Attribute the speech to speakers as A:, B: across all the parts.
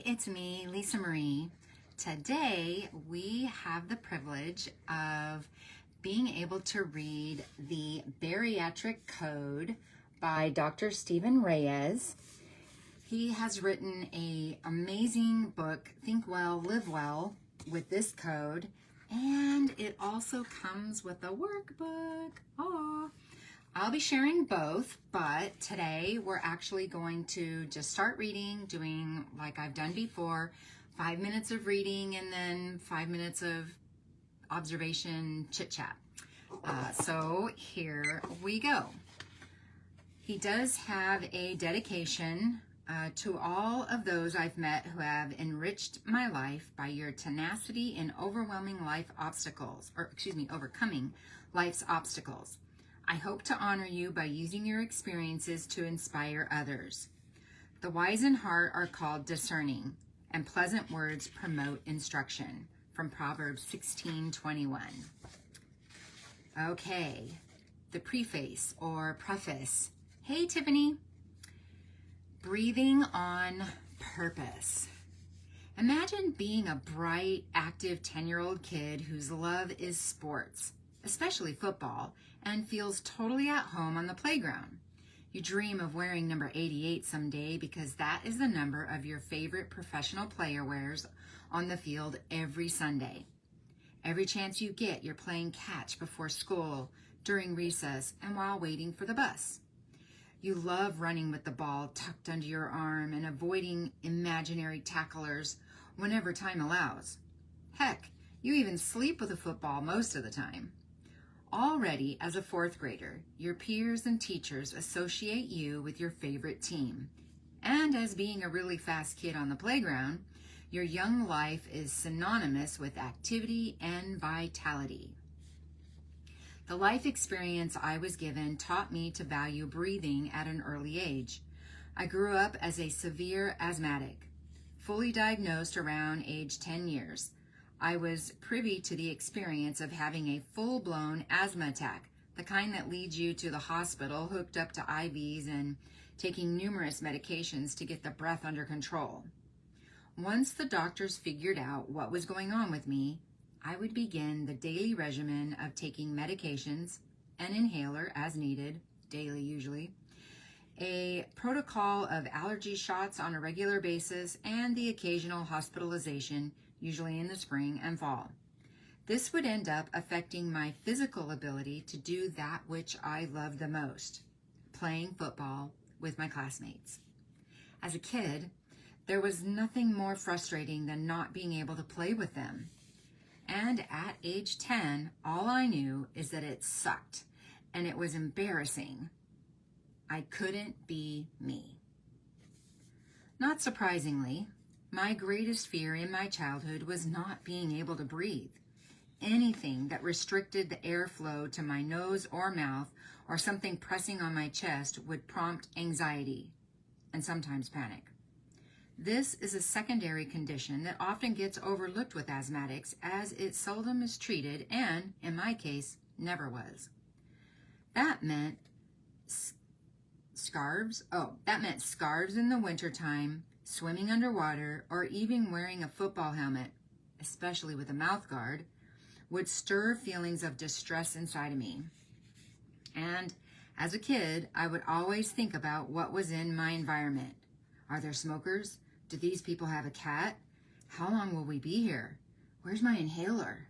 A: it's me, Lisa Marie. Today we have the privilege of being able to read the Bariatric Code by Dr. Stephen Reyes. He has written an amazing book, Think Well, Live Well, with this code, and it also comes with a workbook. Aww. I'll be sharing both, but today we're actually going to just start reading, doing like I've done before, 5 minutes of reading and then 5 minutes of observation chit-chat. So here we go. He does have a dedication to all of those I've met who have enriched my life by your tenacity in overcoming life's obstacles. I hope to honor you by using your experiences to inspire others. The wise in heart are called discerning, and pleasant words promote instruction. From Proverbs 16:21. Okay, the preface or preface. Hey, Tiffany. Breathing on purpose. Imagine being a bright, active 10-year-old kid whose love is sports, especially football, and feels totally at home on the playground. You dream of wearing number 88 someday because that is the number of your favorite professional player wears on the field every Sunday. Every chance you get, you're playing catch before school, during recess, and while waiting for the bus. You love running with the ball tucked under your arm and avoiding imaginary tacklers whenever time allows. Heck, you even sleep with a football most of the time. Already, as a fourth grader, your peers and teachers associate you with your favorite team. And as being a really fast kid on the playground, your young life is synonymous with activity and vitality. The life experience I was given taught me to value breathing at an early age. I grew up as a severe asthmatic, fully diagnosed around age 10 years. I was privy to the experience of having a full-blown asthma attack, the kind that leads you to the hospital hooked up to IVs and taking numerous medications to get the breath under control. Once the doctors figured out what was going on with me, I would begin the daily regimen of taking medications, an inhaler as needed, daily usually, a protocol of allergy shots on a regular basis, and the occasional hospitalization, usually in the spring and fall. This would end up affecting my physical ability to do that which I love the most, playing football with my classmates. As a kid, there was nothing more frustrating than not being able to play with them. And at age 10, all I knew is that it sucked, and it was embarrassing. I couldn't be me. Not surprisingly, my greatest fear in my childhood was not being able to breathe. Anything that restricted the airflow to my nose or mouth or something pressing on my chest would prompt anxiety and sometimes panic. This is a secondary condition that often gets overlooked with asthmatics as it seldom is treated and, in my case, never was. That meant scarves in the wintertime, swimming underwater, or even wearing a football helmet, especially with a mouth guard, would stir feelings of distress inside of me. And as a kid, I would always think about what was in my environment. Are there smokers? Do these people have a cat? How long will we be here? Where's my inhaler?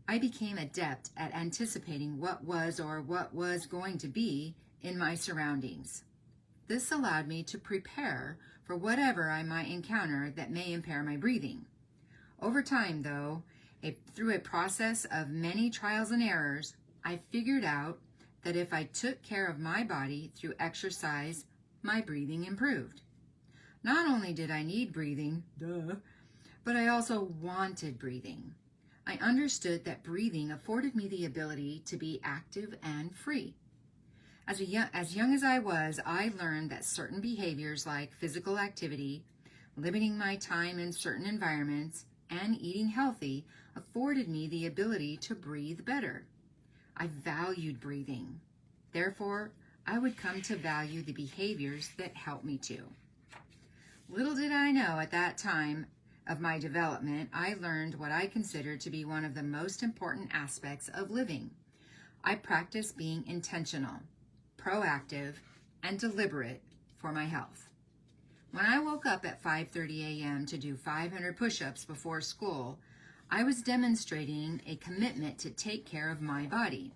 A: I became adept at anticipating what was or what was going to be in my surroundings. This allowed me to prepare for whatever I might encounter that may impair my breathing. Over time, though, through a process of many trials and errors, I figured out that if I took care of my body through exercise, my breathing improved. Not only did I need breathing, but I also wanted breathing. I understood that breathing afforded me the ability to be active and free. As young as I was, I learned that certain behaviors like physical activity, limiting my time in certain environments, and eating healthy afforded me the ability to breathe better. I valued breathing. Therefore, I would come to value the behaviors that help me to. Little did I know at that time of my development, I learned what I considered to be one of the most important aspects of living. I practiced being intentional, proactive, and deliberate for my health. When I woke up at 5:30 a.m. to do 500 push-ups before school, I was demonstrating a commitment to take care of my body.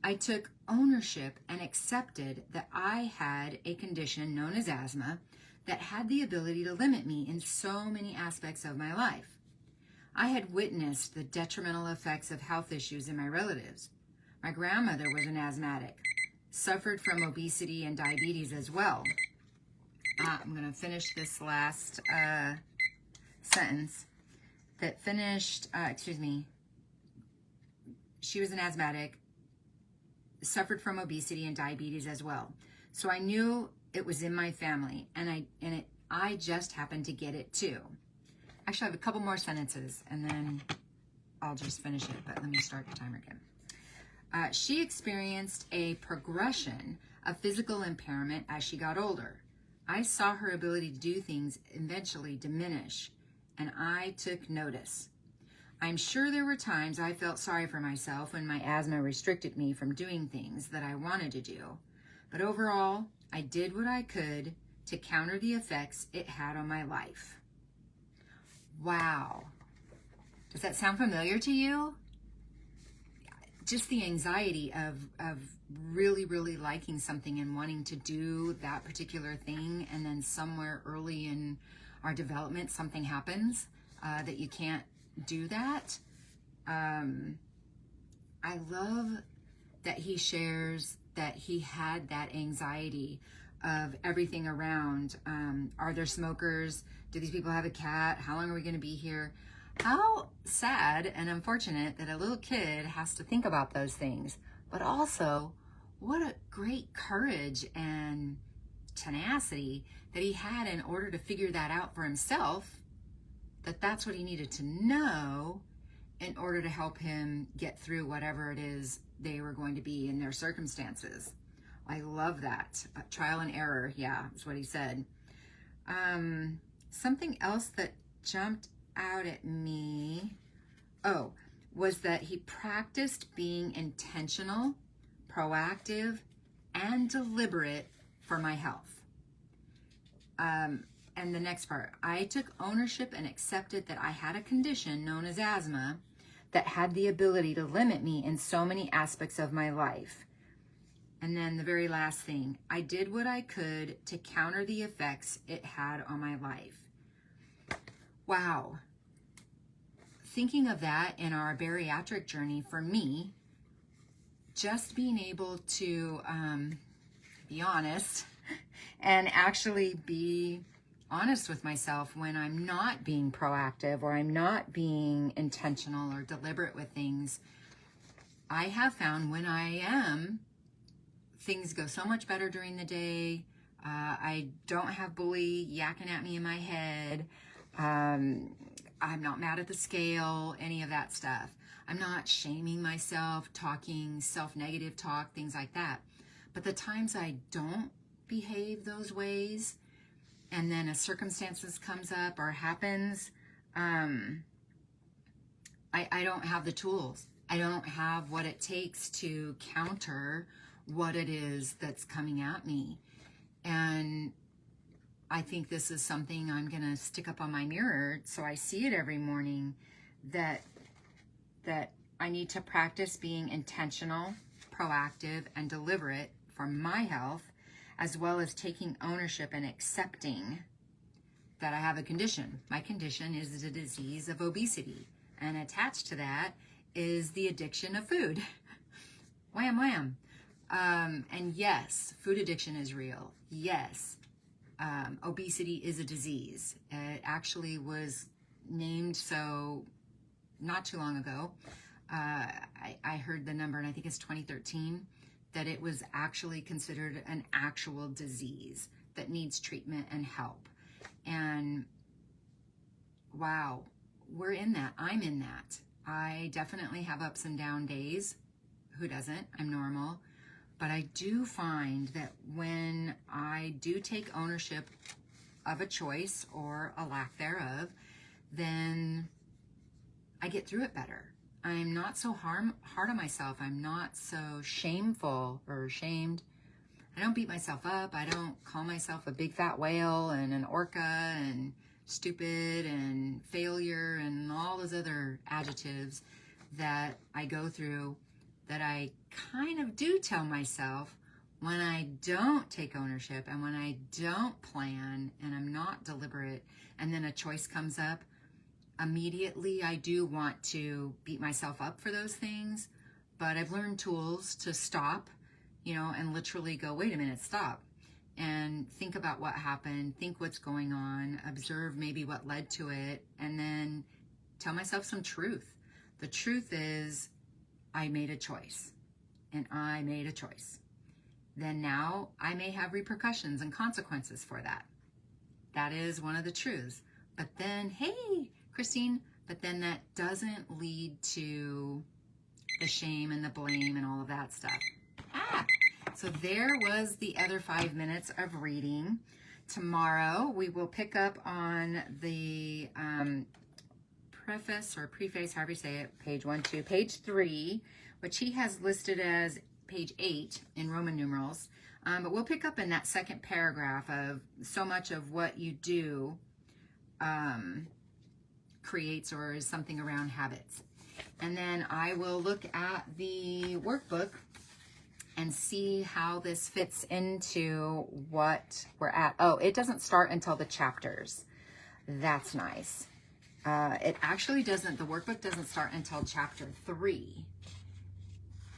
A: I took ownership and accepted that I had a condition known as asthma that had the ability to limit me in so many aspects of my life. I had witnessed the detrimental effects of health issues in my relatives. My grandmother was an asthmatic, suffered from obesity and diabetes as well. I'm going to finish this last sentence that finished, she was an asthmatic, suffered from obesity and diabetes as well. So I knew it was in my family, and I just happened to get it too. Actually, I have a couple more sentences, and then I'll just finish it, but let me start the timer again. She experienced a progression of physical impairment as she got older. I saw her ability to do things eventually diminish, and I took notice. I'm sure there were times I felt sorry for myself when my asthma restricted me from doing things that I wanted to do. But overall, I did what I could to counter the effects it had on my life. Wow. Does that sound familiar to you? Just the anxiety of really, really liking something and wanting to do that particular thing, and then somewhere early in our development, something happens that you can't do that. I love that he shares that he had that anxiety of everything around. Are there smokers? Do these people have a cat? How long are we going to be here? How sad and unfortunate that a little kid has to think about those things, but also what a great courage and tenacity that he had in order to figure that out for himself, that that's what he needed to know in order to help him get through whatever it is they were going to be in their circumstances. I love that. Trial and error, yeah, is what he said. Something else that jumped out at me, was that he practiced being intentional, proactive, and deliberate for my health. And the next part, I took ownership and accepted that I had a condition known as asthma that had the ability to limit me in so many aspects of my life. And then the very last thing, I did what I could to counter the effects it had on my life. Wow. Thinking of that in our bariatric journey, for me, just being able to be honest and actually be honest with myself when I'm not being proactive or I'm not being intentional or deliberate with things, I have found when I am, things go so much better during the day. I don't have bully yakking at me in my head. I'm not mad at the scale, any of that stuff. I'm not shaming myself, talking self-negative talk, things like that. But the times I don't behave those ways, and then a circumstances comes up or happens, I don't have the tools. I don't have what it takes to counter what it is that's coming at me. And I think this is something I'm going to stick up on my mirror so I see it every morning, that I need to practice being intentional, proactive, and deliberate for my health, as well as taking ownership and accepting that I have a condition. My condition is the disease of obesity, and attached to that is the addiction of food. Wham, wham. And yes, food addiction is real. Yes, obesity is a disease. It actually was named so not too long ago. I heard the number, and I think it's 2013, that it was actually considered an actual disease that needs treatment and help. And wow, we're in that. I'm in that. I definitely have ups and down days. Who doesn't? I'm normal. But I do find that when I do take ownership of a choice or a lack thereof, then I get through it better. I'm not so hard on myself. I'm not so shameful or ashamed. I don't beat myself up. I don't call myself a big fat whale and an orca and stupid and failure and all those other adjectives that I go through, that I kind of do tell myself when I don't take ownership and when I don't plan and I'm not deliberate, and then a choice comes up. Immediately I do want to beat myself up for those things, but I've learned tools to stop, and literally go, wait a minute, stop, and think about what happened, think what's going on, observe maybe what led to it, and then tell myself some truth. The truth is, I made a choice, and I made a choice. Then now I may have repercussions and consequences for that. That is one of the truths. But then, hey, Christine, but then that doesn't lead to the shame and the blame and all of that stuff. So there was the other 5 minutes of reading. Tomorrow we will pick up on the preface, however you say it, page 3, which he has listed as page 8 in Roman numerals. But we'll pick up in that second paragraph of so much of what you do creates or is something around habits. And then I will look at the workbook and see how this fits into what we're at. Oh, it doesn't start until the chapters. That's nice. It actually doesn't, the workbook doesn't start until chapter 3.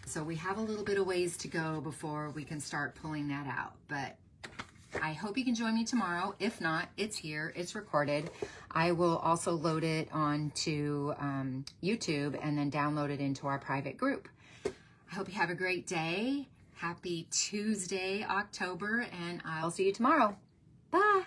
A: So we have a little bit of ways to go before we can start pulling that out. But I hope you can join me tomorrow. If not, it's here, it's recorded. I will also load it onto YouTube and then download it into our private group. I hope you have a great day. Happy Tuesday, October, and I'll see you tomorrow. Bye.